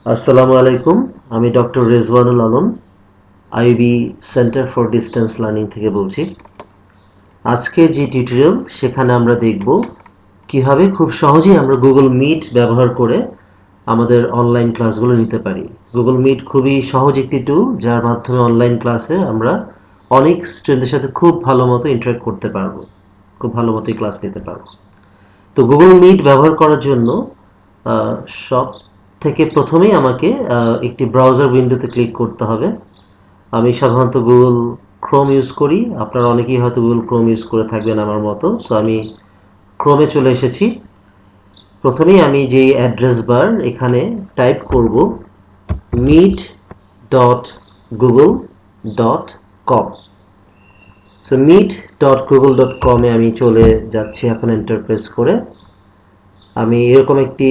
আসসালামু আলাইকুম। আমি doctor Rezwanul Alam, IB centre for distance learning থেকে বলছি। আজকে যে টিউটোরিয়াল সেখানে আমরা দেখব কিভাবে খুব সহজেই আমরা গুগল মিট ব্যবহার করে আমাদের অনলাইন ক্লাসগুলো নিতে পারি। গুগল মিট খুবই সহজ একটি টুল, যার মাধ্যমে অনলাইন ক্লাসে আমরা অনেক স্টুডেন্টদের সাথে খুব ভালো মতো ইন্টারাক্ট করতে পারবো, খুব ভালো মতোই ক্লাস নিতে পারবো। তো গুগল মিট ব্যবহার করার জন্য সব থেকে প্রথমেই আমাকে একটি ব্রাউজার উইন্ডোতে ক্লিক করতে হবে। আমি সাধারণত গুগল ক্রোম ইউজ করি, আপনারা অনেকেই হয়তো গুগল ক্রোম ইউজ করে থাকবেন আমার মতো। সো আমি ক্রোমে চলে এসেছি। প্রথমেই আমি যে অ্যাড্রেস বার এখানে টাইপ করব meet.google.com। সো meet.google.com এ আমি চলে যাচ্ছি। এখন এন্টার প্রেস করে আমি এরকম একটি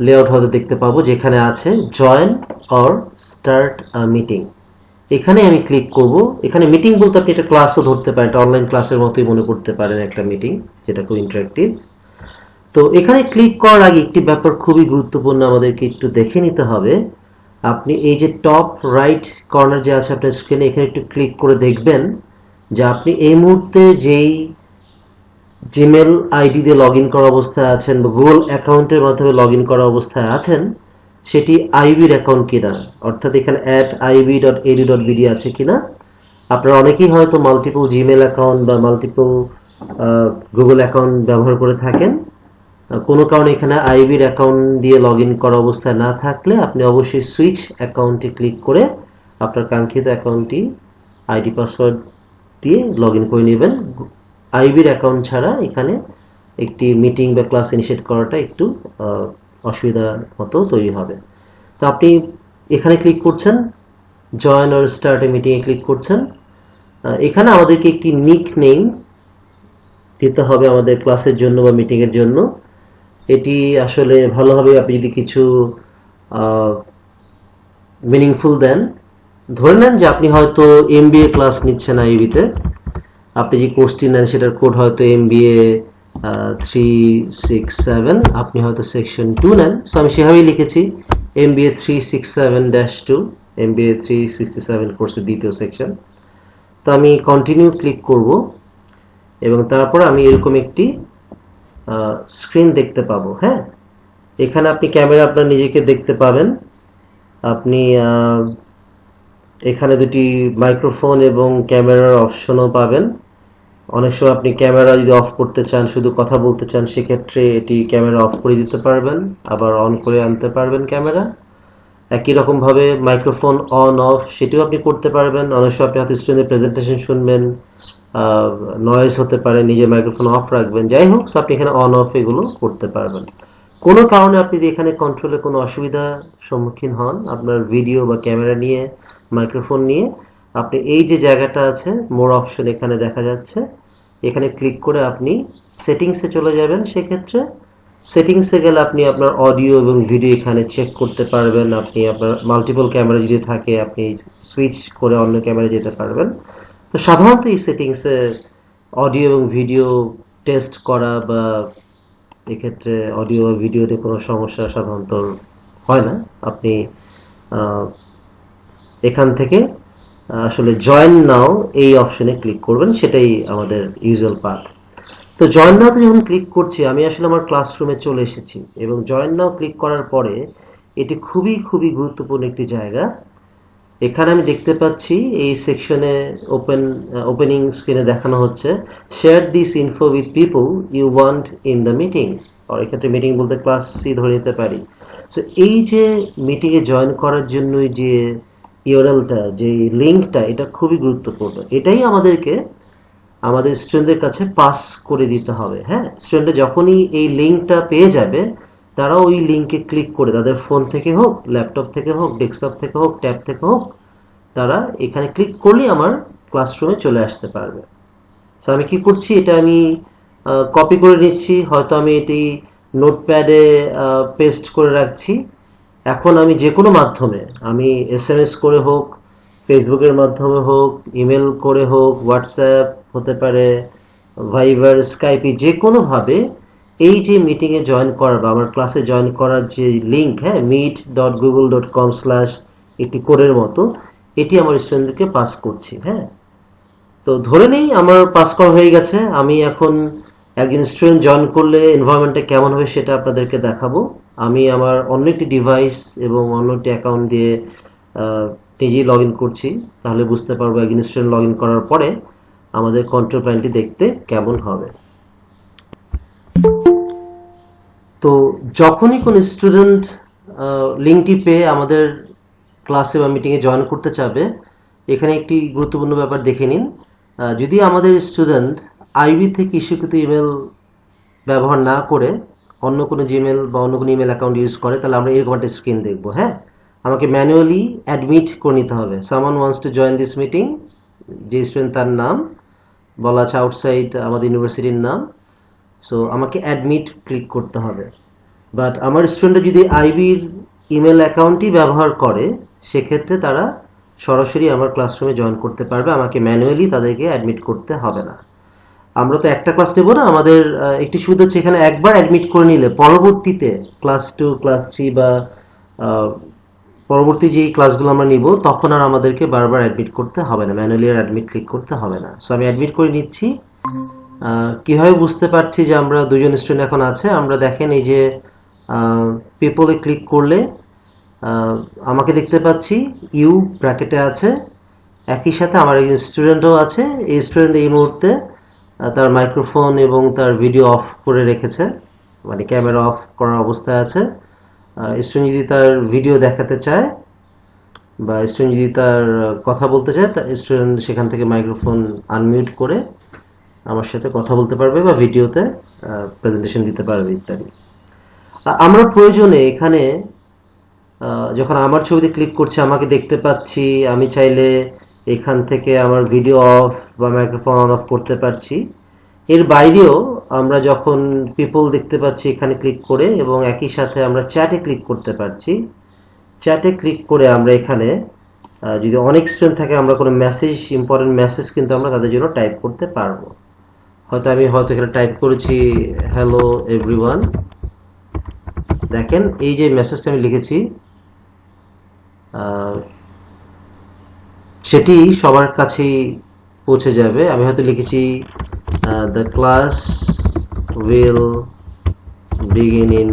লেআউট হয়তো দেখতে পাবো, যেখানে আছে জয়েন অর স্টার্ট মিটিং। এখানে আমি ক্লিক করব। এখানে মিটিং বলতে আপনি এটা ক্লাসও ধরতে পারেন, এটা অনলাইন ক্লাসের মতোই মনে করতে পারেন একটা মিটিং, যেটা খুব ইন্টারেক্টিভ। তো এখানে ক্লিক করার আগে একটি ব্যাপার খুবই গুরুত্বপূর্ণ, আমাদেরকে একটু দেখে নিতে হবে। আপনি এই যে টপ রাইট কর্নার যে আছে আপনার স্ক্রিনে, এখানে একটু ক্লিক করে দেখবেন যে আপনি এই মুহূর্তে যেই জিমেল আইডি দিয়ে লগ ইন করা অবস্থায় আছেন বা গুগল অ্যাকাউন্টের মাধ্যমে লগ ইন করা অবস্থায় আছেন, সেটি আইবির অ্যাকাউন্ট কিনা, অর্থাৎ এখানে @ib.edu.bd আছে কিনা। আপনারা অনেকেই হয়তো মাল্টিপল জিমেল অ্যাকাউন্ট বা মাল্টিপল গুগল অ্যাকাউন্ট ব্যবহার করে থাকেন। কোনো কারণে এখানে আইবির অ্যাকাউন্ট দিয়ে লগ ইন করা অবস্থায় না থাকলে আপনি অবশ্যই সুইচ অ্যাকাউন্টে ক্লিক করে আপনার কাঙ্ক্ষিত অ্যাকাউন্টটি আইডি পাসওয়ার্ড দিয়ে লগ ইন করে নেবেন। আইবির অ্যাকাউন্ট ছাড়া এখানে একটি মিটিং বা ক্লাস ইনিশিয়েট করাটা একটু অসুবিধার মতো তৈরি হবে। তো আপনি এখানে ক্লিক করছেন, join or start A meeting A click করছেন। এখানে আমাদেরকে একটি নিক নেম দিতে হবে আমাদের ক্লাসের জন্য বা মিটিং এর জন্য। এটি আসলে ভালো হবে আপনি যদি কিছু মিনিংফুল দেন। ধরে নেন যে আপনি হয়তো এমবিএ ক্লাস নিচ্ছেন আইবিতে, আপনি যে কোর্সটি নেন সেটার কোড হয়তো MBA 367, আপনি হয়তো সেকশন 2 নেন। সো আমি সেভাবেই লিখেছি MBA 367-2, MBA 367 কোর্সের দ্বিতীয় সেকশন। তো আমি কন্টিনিউ ক্লিক করব এবং তারপর আমি এরকম একটি স্ক্রিন দেখতে পাবো। হ্যাঁ, এখানে আপনি ক্যামেরা আপনার নিজেকে দেখতে পাবেন। আপনি এখানে দুটি মাইক্রোফোন এবং ক্যামেরার অপশনও পাবেন। অনেক সময় আপনি ক্যামেরা যদি অফ করতে চান, শুধু কথা বলতে চান, সেক্ষেত্রে এটি ক্যামেরা অফ করে দিতে পারবেন, আবার অন করে আনতে পারবেন ক্যামেরা। একই রকম ভাবে মাইক্রোফোন অন অফ সেটিও আপনি করতে পারবেন। অনেক সময় আপনি হয়তো স্টুডেন্টের প্রেজেন্টেশন শুনবেন, নয়েজ হতে পারে, নিজের মাইক্রোফোন অফ রাখবেন, যাই হোক আপনি এখানে অন অফ এগুলো করতে পারবেন। কোনো কারণে আপনি যদি এখানে কন্ট্রোলে কোনো অসুবিধার সম্মুখীন হন আপনার ভিডিও বা ক্যামেরা নিয়ে, মাইক্রোফোন নিয়ে, আপনি এই যে জায়গাটা আছে মোর অপশন এখানে দেখা যাচ্ছে, এখানে ক্লিক করে আপনি সেটিংসে চলে যাবেন। সেক্ষেত্রে সেটিংসে গেলে আপনি আপনার অডিও এবং ভিডিও এখানে চেক করতে পারবেন। আপনি আপনার মাল্টিপল ক্যামেরা যদি থাকে আপনি সুইচ করে অন্য ক্যামেরা যেতে পারবেন। তো সাধারণত এই সেটিংসে অডিও এবং ভিডিও টেস্ট করা বা এক্ষেত্রে অডিও ভিডিওতে কোনো সমস্যা সাধারণত হয় না। আপনি এখান থেকে আসলে জয়েন নাও এই অপশনে ক্লিক করবেন, সেটাই আমাদের ইউজুয়াল পাথ। তো জয়েন নাওতে যখন ক্লিক করছি আমি আসলে আমার ক্লাসরুমে চলে এসেছি এবং জয়েন নাও ক্লিক করার পরে এটি খুবই খুবই গুরুত্বপূর্ণ একটি জায়গা। এখানে আমি দেখতে পাচ্ছি এই সেকশনে ওপেনিং স্ক্রিনে দেখানো হচ্ছে share this info with people you want in the meeting, আর এক্ষেত্রে মিটিং বলতে ক্লাস সি ধরে নিতে পারি। সো এই যে মিটিংয়ে জয়েন করার জন্য যে ইউআরএলটা, যে লিঙ্কটা, এটা খুবই গুরুত্বপূর্ণ। এটাই আমাদেরকে আমাদের স্টুডেন্টদের কাছে পাস করে দিতে হবে। হ্যাঁ, স্টুডেন্টরা যখনই এই লিঙ্কটা পেয়ে যাবে তারা ওই লিঙ্কে ক্লিক করে তাদের ফোন থেকে হোক, ল্যাপটপ থেকে হোক, ডেস্কটপ থেকে হোক, ট্যাব থেকে হোক, তারা এখানে ক্লিক করলেই আমার ক্লাসরুমে চলে আসতে পারবে। তো আমি কি করছি, এটা আমি কপি করে নিচ্ছি, হয়তো আমি এটি নোটপ্যাডে পেস্ট করে রাখছি। এখন আমি যে কোনো মাধ্যমে, আমি SMS করে হোক, ফেসবুকের মাধ্যমে হোক, ইমেল করে হোক, হোয়াটসঅ্যাপ হতে পারে, ভাইবার, স্কাইপে, যে কোনোভাবে এই যে মিটিংয়ে জয়েন করার বা আমার ক্লাসে জয়েন করার যে লিঙ্ক, হ্যাঁ, meet.google.com/ একটি কোডের মতো, এটি আমার স্টুডেন্টদেরকে পাস করছি। হ্যাঁ, তো ধরে নেই আমার পাস করা হয়ে গেছে। আমি এখন একজন স্টুডেন্ট জয়েন করলে এনভায়রনমেন্টটা কেমন হবে সেটা আপনাদেরকে দেখাবো। আমি আমার অন্য একটি ডিভাইস এবং অন্য একটি অ্যাকাউন্ট দিয়ে নিজেই লগ ইন করছি, তাহলে বুঝতে পারবো একজন স্টুডেন্ট লগ ইন করার পরে আমাদের কন্ট্রোল প্যানেলটি দেখতে কেমন হবে। তো যখনই কোনো স্টুডেন্ট লিঙ্কটি পেয়ে আমাদের ক্লাসে বা মিটিংয়ে জয়েন করতে চাবে, এখানে একটি গুরুত্বপূর্ণ ব্যাপার দেখে নিন। যদি আমাদের স্টুডেন্ট আইবি থেকে ইস্যুকৃত ইমেল ব্যবহার না করে অন্য কোনো জিমেল বা অন্য কোনো ইমেল অ্যাকাউন্ট ইউজ করে, তাহলে আমরা এরকম একটা স্ক্রিন দেখবো। হ্যাঁ, আমাকে ম্যানুয়ালি অ্যাডমিট করে নিতে হবে। Someone wants to join this meeting, যে স্টুডেন্ট তার নাম বলা আছে আউটসাইড আমাদের ইউনিভার্সিটির নাম, সো আমাকে অ্যাডমিট ক্লিক করতে হবে। বাট আমার স্টুডেন্টরা যদি আইবির ইমেল অ্যাকাউন্টই ব্যবহার করে, সেক্ষেত্রে তারা সরাসরি আমার ক্লাসরুমে জয়েন করতে পারবে, আমাকে ম্যানুয়ালি তাদেরকে অ্যাডমিট করতে হবে না। আমরা তো একটা ক্লাস নেব না, আমাদের একটি সুবিধা হচ্ছে এখানে একবার অ্যাডমিট করে নিলে পরবর্তীতে ক্লাস 2, ক্লাস 3 বা পরবর্তী যেই ক্লাসগুলো আমরা নিব তখন আর আমাদেরকে বারবার অ্যাডমিট করতে হবে না, ম্যানুয়ালি আর অ্যাডমিট ক্লিক করতে হবে না। সো আমি অ্যাডমিট করে নিচ্ছি। কিভাবে বুঝতে পারছি যে আমরা দুজন স্টুডেন্ট এখন আছে? আমরা দেখেন এই যে পিপলে ক্লিক করলে আমাকে দেখতে পাচ্ছি, ইউ ব্র্যাকেটে আছে, একই সাথে আমার একজন স্টুডেন্টও আছে। এই স্টুডেন্ট এই মুহূর্তে তার মাইক্রোফোন এবং তার ভিডিও অফ করে রেখেছে, মানে ক্যামেরা অফ করার অবস্থায় আছে। স্টুডেন্ট যদি তার ভিডিও দেখাতে চায় বা স্টুডেন্ট যদি তার কথা বলতে চায়, স্টুডেন্ট সেখান থেকে মাইক্রোফোন আনমিউট করে আমার সাথে কথা বলতে পারবে বা ভিডিওতে প্রেজেন্টেশন দিতে পারবে ইত্যাদি। আমরা প্রয়োজনে এখানে যখন আমার ছবিতে ক্লিক করছি আমাকে দেখতে পাচ্ছি, আমি চাইলে এখান থেকে আমার ভিডিও অফ বা মাইক্রোফোন অন অফ করতে পারছি। এর বাইরেও আমরা যখন পিপল দেখতে পাচ্ছি এখানে ক্লিক করে, এবং একই সাথে আমরা চ্যাটে ক্লিক করতে পারছি। চ্যাটে ক্লিক করে আমরা এখানে যদি অনেক স্টুডেন্ট থাকে, আমরা কোনো মেসেজ, ইম্পর্টেন্ট মেসেজ কিন্তু আমরা তাদের জন্য টাইপ করতে পারবো। আমি এখানে টাইপ করেছি হ্যালো এভরিওয়ান। দেখেন এই যে মেসেজটা আমি লিখেছি সেটি সবার কাছেই পৌঁছে যাবে। আমি হয়তো লিখেছি the class will begin in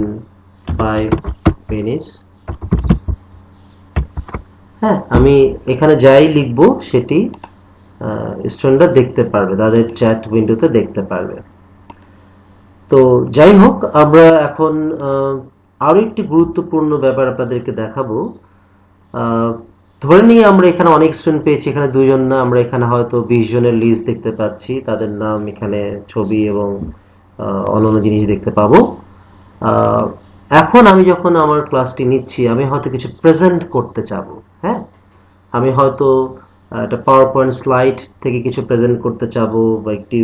5 minutes। হ্যাঁ, আমি এখানে যাই লিখবো সেটি স্টুডেন্টরা দেখতে পারবে, তাদের চ্যাট উইন্ডোতে দেখতে পারবে। তো যাই হোক, আমরা এখন আরো একটি গুরুত্বপূর্ণ ব্যাপার আপনাদেরকে দেখাবো। ধরে নিয়ে আমরা এখানে অনেক স্টুডেন্ট পেয়েছি, এখানে 2 জন না, আমরা এখানে হয়তো 20 জনের লিস্ট দেখতে পাচ্ছি, তাদের নাম, এখানে ছবি এবং অন্যান্য জিনিস দেখতে পাবো। এখন আমি যখন আমার ক্লাসটি নিচ্ছি, আমি হয়তো কিছু প্রেজেন্ট করতে চাবো। হ্যাঁ, আমি হয়তো একটা পাওয়ার পয়েন্ট স্লাইড থেকে কিছু প্রেজেন্ট করতে চাবো, বা একটি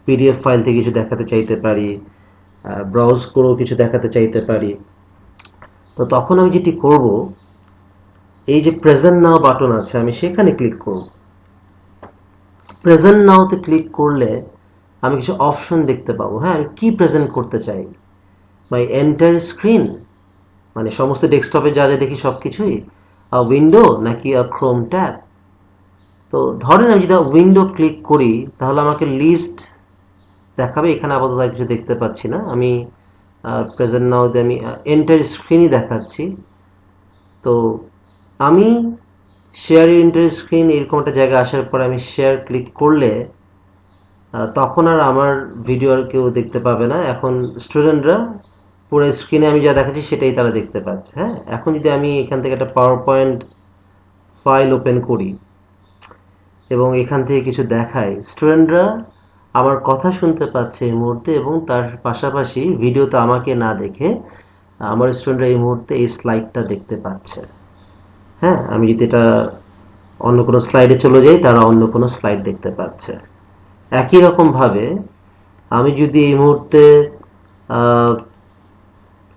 পিডিএফ ফাইল থেকে কিছু দেখাতে চাইতে পারি, ব্রাউজ করেও কিছু দেখাতে চাইতে পারি। তো তখন আমি যেটি করব, এই যে প্রেজেন্ট নাও বাটন আছে, আমি সেখানে ক্লিক করব। প্রেজেন্ট নাওতে ক্লিক করলে আমি কিছু অপশন দেখতে পাবো। হ্যাঁ, আমি কি প্রেজেন্ট করতে চাই? মাই এন্টার স্ক্রিন, মানে সমস্ত ডেস্কটপে যা যা দেখি সবকিছুই, উইন্ডো নাকি ক্রোম ট্যাব। তো ধরেন আমি যদি উইন্ডো ক্লিক করি তাহলে আমাকে লিস্ট দেখাবে। এখানে আপাতত কিছু দেখতে পাচ্ছি না, আমি প্রেজেন্ট নাওতে আমি এন্টার স্ক্রিনই দেখাচ্ছি। তো আমি শেয়ার এন্টার স্ক্রিন এরকম একটা জায়গায় আসার পর আমি শেয়ার ক্লিক করলে তখন আর আমার ভিডিও আর কেউ দেখতে পাবে না। এখন স্টুডেন্টরা পুরো স্ক্রিনে আমি যা দেখাচ্ছি সেটাই তারা দেখতে পাচ্ছে। হ্যাঁ, এখন যদি আমি এখান থেকে একটা পাওয়ার পয়েন্ট ফাইল ওপেন করি এবং এখান থেকে কিছু দেখাই, স্টুডেন্টরা আমার কথা শুনতে পাচ্ছে এই মুহূর্তে, এবং তার পাশাপাশি ভিডিওতে আমাকে না দেখে আমার স্টুডেন্টরা এই মুহূর্তে এই স্লাইডটা দেখতে পাচ্ছে। হ্যাঁ, আমি যদি এটা অন্য কোনো স্লাইডে চলে যাই, তারা অন্য কোনো স্লাইড দেখতে পাচ্ছে। একই রকম ভাবে আমি যদি এই মুহূর্তে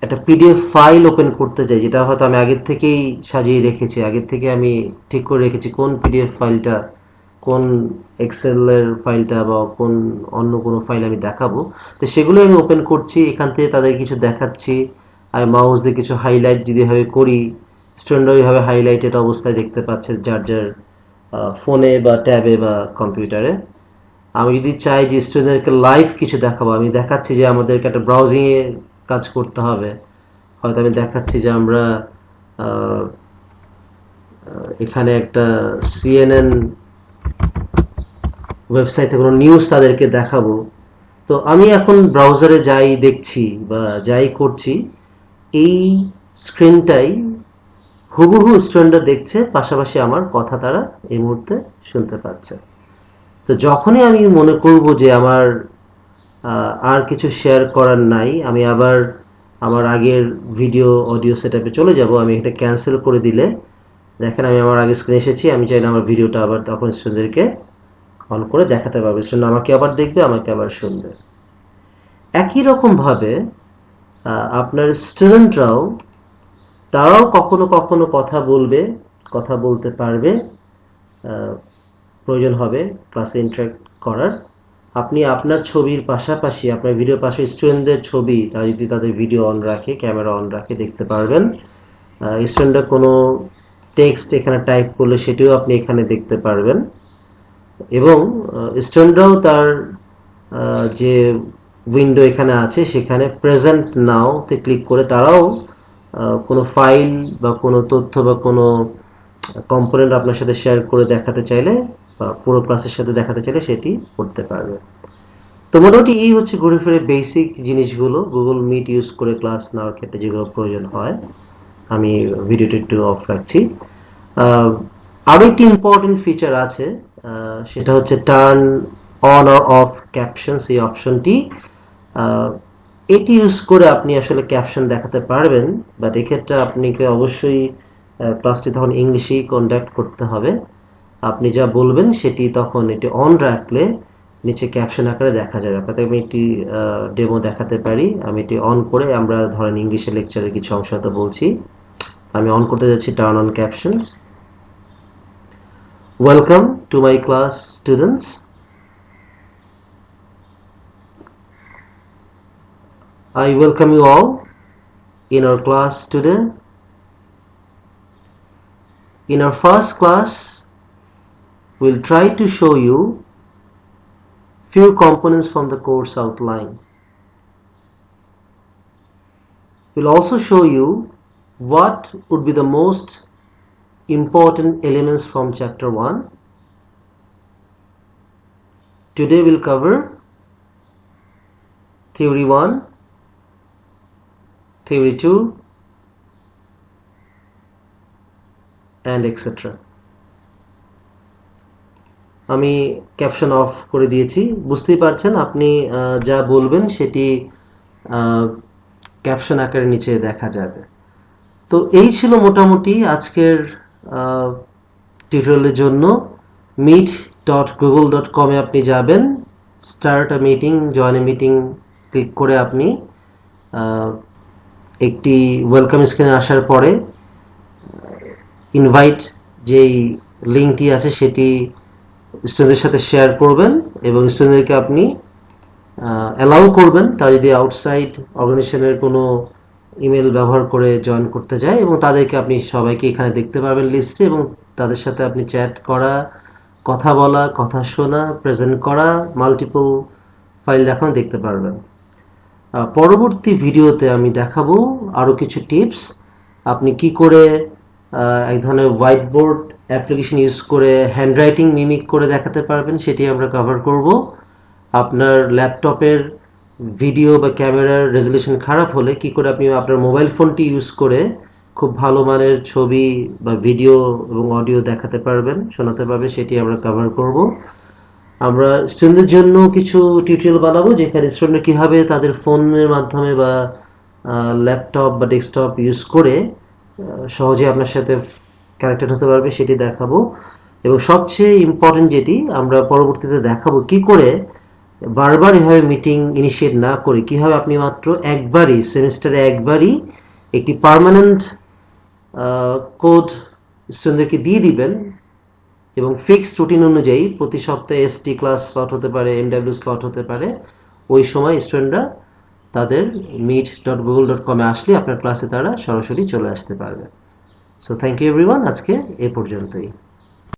একটা পিডিএফ ফাইল ওপেন করতে চাই, যেটা হয়তো আমি আগের থেকেই সাজিয়ে রেখেছি, আগের থেকে আমি ঠিক করে রেখেছি কোন পিডিএফ ফাইলটা কোন এক্সেলের ফাইলটা বা কোন অন্য কোনো ফাইল আমি দেখাবো, তো সেগুলো আমি ওপেন করছি, এখান থেকে তাদের কিছু দেখাচ্ছি। আমি মাউস দিয়ে কিছু হাইলাইট যদি এভাবে করি, স্টুডেন্টরা ওইভাবে হাইলাইটেড অবস্থায় দেখতে পাচ্ছে যার যার ফোনে বা ট্যাবে বা কম্পিউটারে। আমি যদি চাই যে স্টুডেন্টদেরকে লাইভ কিছু দেখাবো, আমি দেখাচ্ছি যে আমাদেরকে একটা ব্রাউজিংয়ে কাজ করতে হবে, হয়তো আমি দেখাচ্ছি যে আমরা এখানে একটা CNN ওয়েবসাইটে কোনো নিউজ তাদেরকে দেখাবো। তো আমি এখন ব্রাউজারে যাই দেখছি বা যাই করছি, এই স্ক্রিনটাই হুবহু স্টুডেন্টরা দেখছে, পাশাপাশি আমার কথা তারা এই মুহূর্তে শুনতে পাচ্ছে। তো যখনই আমি মনে করব যে আমার আর কিছু শেয়ার করার নাই, আমি আবার আমার আগের ভিডিও অডিও সেটআপে চলে যাব। আমি এটা ক্যান্সেল করে দিলে দেখেন আমি আমার আগে স্ক্রিনে এসেছি। আমি চাইলে আমার ভিডিওটা আবার তখন স্টুডেন্টদেরকে অন করে দেখাতে পারবে, স্টুডেন্ট আমাকে আবার দেখবে, আমাকে আবার শুনবে। একই রকম ভাবে আপনার স্টুডেন্টরাও তারাও কখনো কখনো কথা বলবে, কথা বলতে পারবে, প্রয়োজন হবে ক্লাসে ইন্টারঅ্যাক্ট করার। আপনি আপনার ছবির পাশাপাশি আপনার ভিডিওর পাশে স্টুডেন্টদের ছবি, তারা যদি তাদের ভিডিও অন রাখে, ক্যামেরা অন রাখে, দেখতে পারবেন। স্টুডেন্টরা কোনো টেক্সট এখানে টাইপ করলে সেটিও আপনি এখানে দেখতে পারবেন। এবং স্টুডেন্টরাও তার যে উইন্ডো এখানে আছে সেখানে প্রেজেন্ট নাও তে ক্লিক করে তারাও কোনো ফাইল বা কোনো তথ্য বা কোনো কম্পোনেন্ট আপনার সাথে শেয়ার করে দেখাতে চাইলে বা পুরো ক্লাসের সাথে দেখাতে চাইলে সেটি করতে পারবে। তো মোটামুটি এই হচ্ছে ঘুরে ফিরে বেসিক জিনিসগুলো গুগল মিট ইউজ করে ক্লাস নেওয়ার ক্ষেত্রে যেগুলো প্রয়োজন হয়। আমি ভিডিওটা একটু অফ রাখছি। আরো একটি ইম্পর্টেন্ট ফিচার আছে, সেটা হচ্ছে turn on or of captions. এই অপশনটি এটি ইউজ করে আপনি আসলে ক্যাপশন দেখাতে পারবেন, বাট এক্ষেত্রে আপনাকে অবশ্যই ক্লাসটি তখন ইংলিশেই কন্ডাক্ট করতে হবে। আপনি যা বলবেন সেটি তখন এটি অন রাখলে নিচে ক্যাপশন আকারে দেখা যাবে। আপনাকে আমি একটি ডেমো দেখাতে পারি। আমি এটি অন করে, আমরা ধরেন ইংলিশে লেকচারের কিছু অংশ হয়তো বলছি, আমি অন করতে যাচ্ছি turn on captions. Welcome to my class students. I welcome you all in our class today. In our first class, we'll try to show you few components from the course outline. We'll also show you what would be the most important elements from chapter 1. Today we'll cover theory 1, theory 2 and etc. আমি caption of করে দিয়েছি, বুঝতেই পারছেন। আপনি যা বলবেন সেটি caption আকারে নিচে দেখা যাবে। তো এই ছিল মোটামুটি আজকের টিউটোরিয়ালের জন্য। meet.google.com এ আপনি যাবেন, start a meeting, join A meeting click করে আপনি একটি ওয়েলকাম স্ক্রিনে আসার পরে ইনভাইট যেই লিঙ্কটি আছে সেটি স্টুডেন্টদের সাথে শেয়ার করবেন এবং স্টুডেন্টদেরকে আপনি অ্যালাউ করবেন, তারা যদি আউটসাইড অর্গানাইজেশনের কোনো ইমেল ব্যবহার করে জয়েন করতে যায়, এবং তাদেরকে আপনি সবাইকে এখানে দেখতে পারবেন লিস্টে, এবং তাদের সাথে আপনি চ্যাট করা, কথা বলা, কথা শোনা, প্রেজেন্ট করা, মাল্টিপল ফাইল দেখানো দেখতে পারবেন। পরবর্তী ভিডিওতে আমি দেখাবো আরো কিছু টিপস, আপনি কি করে এক ধরনের হোয়াইট বোর্ড অ্যাপ্লিকেশন ইউজ করে হ্যান্ডরাইটিং মিমিক করে দেখাতে পারবেন, সেটি আমরা কভার করব। আপনার ল্যাপটপের ভিডিও বা ক্যামেরার রেজলিউশন খারাপ হলে কি করে আপনি আপনার মোবাইল ফোনটি ইউজ করে খুব ভালো মানের ছবি বা ভিডিও এবং অডিও দেখাতে পারবেন, শোনাতে পারবেন, সেটি আমরা কভার করব। আমরা স্টুডেন্টদের জন্য কিছু টিউটোরিয়াল বানাবো যেখানে স্টুডেন্টরা কিভাবে তাদের ফোনের মাধ্যমে বা ল্যাপটপ বা ডেস্কটপ ইউজ করে সহজে আপনার সাথে কানেক্টেড হতে পারবে, সেটি দেখাবো। এবং সবচেয়ে ইম্পর্টেন্ট যেটি আমরা পরবর্তীতে দেখাবো, কি করে বারবার এভাবে মিটিং ইনিশিয়েট না করে কিভাবে আপনি মাত্র একবারই সেমিস্টারে একবারই একটি পার্মানেন্ট কোড স্টুডেন্টদেরকে দিয়ে দিবেন, এবং ফিক্সড রুটিন অনুযায়ী প্রতি সপ্তাহে এসটি ক্লাস স্লট হতে পারে, এমডব্লিউ স্লট হতে পারে। ওই সময় স্টুডেন্টরা তাদের meet.google.com এ আসলে আপনার ক্লাসে তারা সরাসরি চলে আসতে পারবে। সো থ্যাংক ইউ এভরিওয়ান, আজকে এ পর্যন্তই।